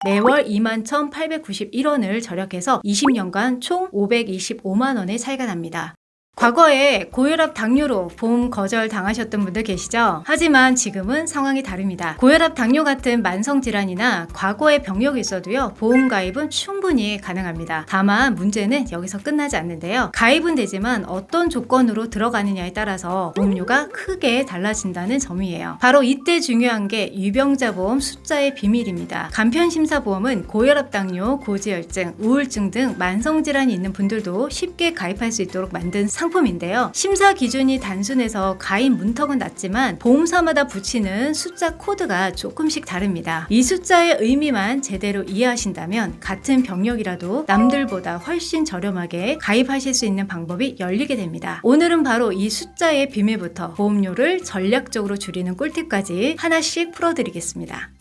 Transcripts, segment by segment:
매월 21,891원을 절약해서 20년간 총 525만원의 차이가 납니다. 과거에 고혈압 당뇨로 보험 거절 당하셨던 분들 계시죠? 하지만 지금은 상황이 다릅니다. 고혈압 당뇨 같은 만성질환이나 과거의 병력이 있어도요, 보험 가입은 충분히 가능합니다. 다만 문제는 여기서 끝나지 않는데요. 가입은 되지만 어떤 조건으로 들어가느냐에 따라서 보험료가 크게 달라진다는 점이에요. 바로 이때 중요한 게 유병자 보험 숫자의 비밀입니다. 간편심사보험은 고혈압 당뇨, 고지혈증, 우울증 등 만성질환이 있는 분들도 쉽게 가입할 수 있도록 만든 상품인데요. 심사 기준이 단순해서 가입 문턱은 낮지만 보험사마다 붙이는 숫자 코드가 조금씩 다릅니다. 이 숫자의 의미만 제대로 이해하신다면 같은 병력이라도 남들보다 훨씬 저렴하게 가입하실 수 있는 방법이 열리게 됩니다. 오늘은 바로 이 숫자의 비밀부터 보험료를 전략적으로 줄이는 꿀팁까지 하나씩 풀어드리겠습니다.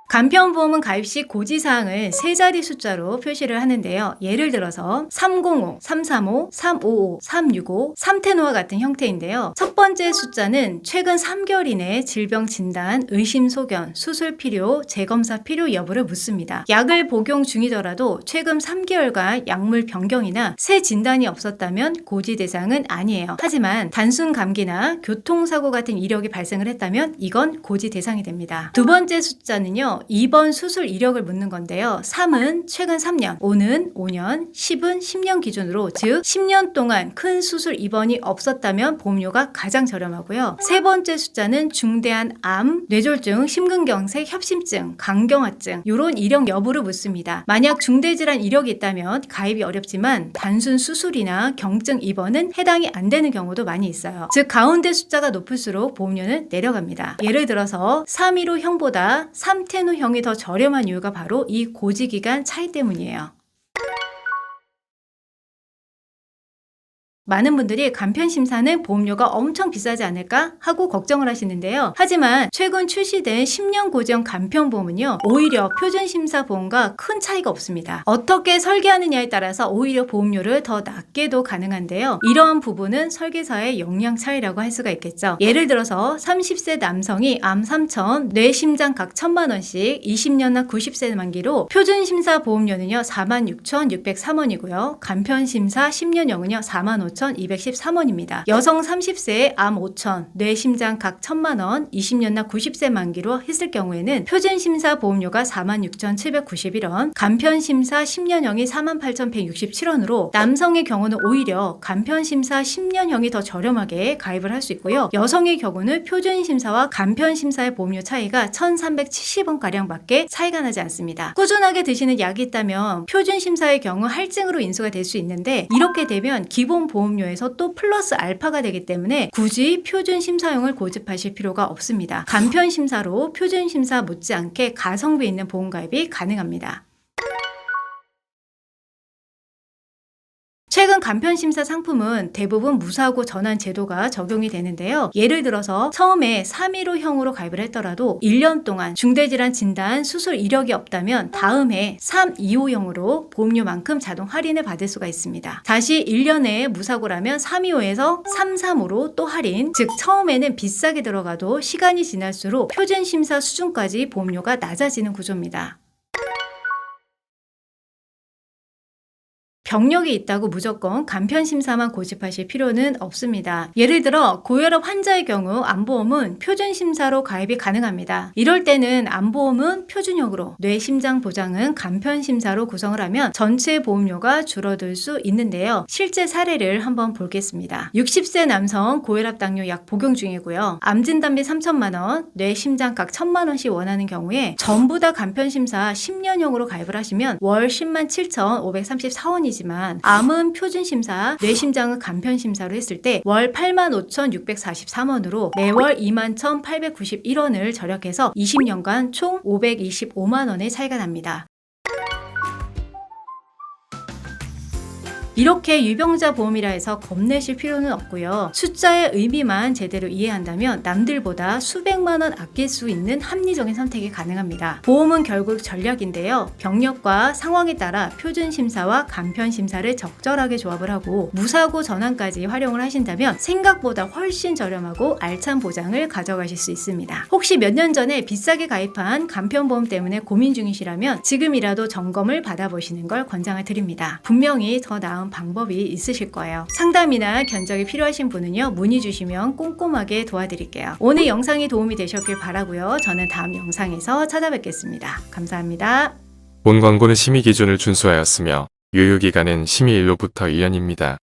간편보험은 가입 시 고지사항을 세 자리 숫자로 표시를 하는데요. 예를 들어서 305, 335, 355, 365, 3텐호와 같은 형태인데요. 첫 번째 숫자는 최근 3개월 이내 질병 진단, 의심 소견, 수술 필요, 재검사 필요 여부를 묻습니다. 약을 복용 중이더라도 최근 3개월간 약물 변경이나 새 진단이 없었다면 고지 대상은 아니에요. 하지만 단순 감기나 교통사고 같은 이력이 발생을 했다면 이건 고지 대상이 됩니다. 두 번째 숫자는요, 입원 수술 이력을 묻는 건데요. 3은 최근 3년, 5는 5년, 10은 10년 기준으로, 즉 10년 동안 큰 수술 입원이 없었다면 보험료가 가장 저렴하고요. 세 번째 숫자는 중대한 암, 뇌졸중, 심근경색, 협심증, 간경화증 이런 이력 여부를 묻습니다. 만약 중대질환 이력이 있다면 가입이 어렵지만 단순 수술이나 경증 입원은 해당이 안 되는 경우도 많이 있어요. 즉 가운데 숫자가 높을수록 보험료는 내려갑니다. 예를 들어서 315형보다 3텐호형이 더 저렴한 이유가 바로 이 고지기간 차이 때문이에요. 많은 분들이 간편심사는 보험료가 엄청 비싸지 않을까 하고 걱정을 하시는데요. 하지만 최근 출시된 10년 고지형 간편보험은요, 오히려 표준심사보험과 큰 차이가 없습니다. 어떻게 설계하느냐에 따라서 오히려 보험료를 더 낮게도 가능한데요. 이러한 부분은 설계사의 역량 차이라고 할 수가 있겠죠. 예를 들어서 30세 남성이 암 3천, 뇌심장 각 1,000만원씩 20년나 90세 만기로 표준심사 보험료는요 46,603원이고요. 간편심사 10년형은요 45,213원입니다. 여성 30세에 암 5천, 뇌심장 각 1,000만원, 20년나 90세 만기로 했을 경우에는 표준심사 보험료가 46,791원, 간편심사 10년형이 48,167원으로 남성의 경우는 오히려 간편심사 10년형이 더 저렴하게 가입을 할 수 있고요. 여성의 경우는 표준심사와 간편심사의 보험료 차이가 1,370원가량밖에 차이가 나지 않습니다. 꾸준하게 드시는 약이 있다면 표준심사의 경우 할증으로 인수가 될 수 있는데 이렇게 되면 기본 보험료에서 또 플러스 알파가 되기 때문에 굳이 표준심사용을 고집하실 필요가 없습니다. 간편심사로 표준심사 못지않게 가성비 있는 보험가입이 가능합니다. 최근 간편심사 상품은 대부분 무사고 전환 제도가 적용이 되는데요. 예를 들어서 처음에 315형으로 가입을 했더라도 1년 동안 중대질환 진단, 수술 이력이 없다면 다음 해 325형으로 보험료만큼 자동 할인을 받을 수가 있습니다. 다시 1년에 무사고라면 325에서 335로 또 할인, 즉 처음에는 비싸게 들어가도 시간이 지날수록 표준심사 수준까지 보험료가 낮아지는 구조입니다. 병력이 있다고 무조건 간편심사만 고집하실 필요는 없습니다. 예를 들어 고혈압 환자의 경우 암보험은 표준심사로 가입이 가능합니다. 이럴 때는 암보험은 표준형으로, 뇌심장 보장은 간편심사로 구성을 하면 전체 보험료가 줄어들 수 있는데요. 실제 사례를 한번 보겠습니다. 60세 남성 고혈압 당뇨 약 복용 중이고요. 암진단비 3,000만원, 뇌심장각 1,000만원씩 원하는 경우에 전부 다 간편심사 10년형으로 가입을 하시면 월 107,534원이지만 암은 표준심사, 뇌심장은 간편심사로 했을 때 월 85,643원으로 매월 21,891원을 절약해서 20년간 총 525만원의 차이가 납니다. 이렇게 유병자 보험이라 해서 겁내실 필요는 없고요. 숫자의 의미만 제대로 이해한다면 남들보다 수백만 원 아낄 수 있는 합리적인 선택이 가능합니다. 보험은 결국 전략인데요. 병력과 상황에 따라 표준 심사와 간편 심사를 적절하게 조합을 하고 무사고 전환까지 활용을 하신다면 생각보다 훨씬 저렴하고 알찬 보장을 가져가실 수 있습니다. 혹시 몇 년 전에 비싸게 가입한 간편보험 때문에 고민 중이시라면 지금이라도 점검을 받아보시는 걸 권장을 드립니다. 분명히 더 나은 방법이 있으실 거예요. 상담이나 견적이 필요하신 분은요, 문의 주시면 꼼꼼하게 도와드릴게요. 오늘 영상이 도움이 되셨길 바라고요. 저는 다음 영상에서 찾아뵙겠습니다. 감사합니다. 본 광고는 심의 기준을 준수하였으며 유효기간은 심의 일로부터 1년입니다.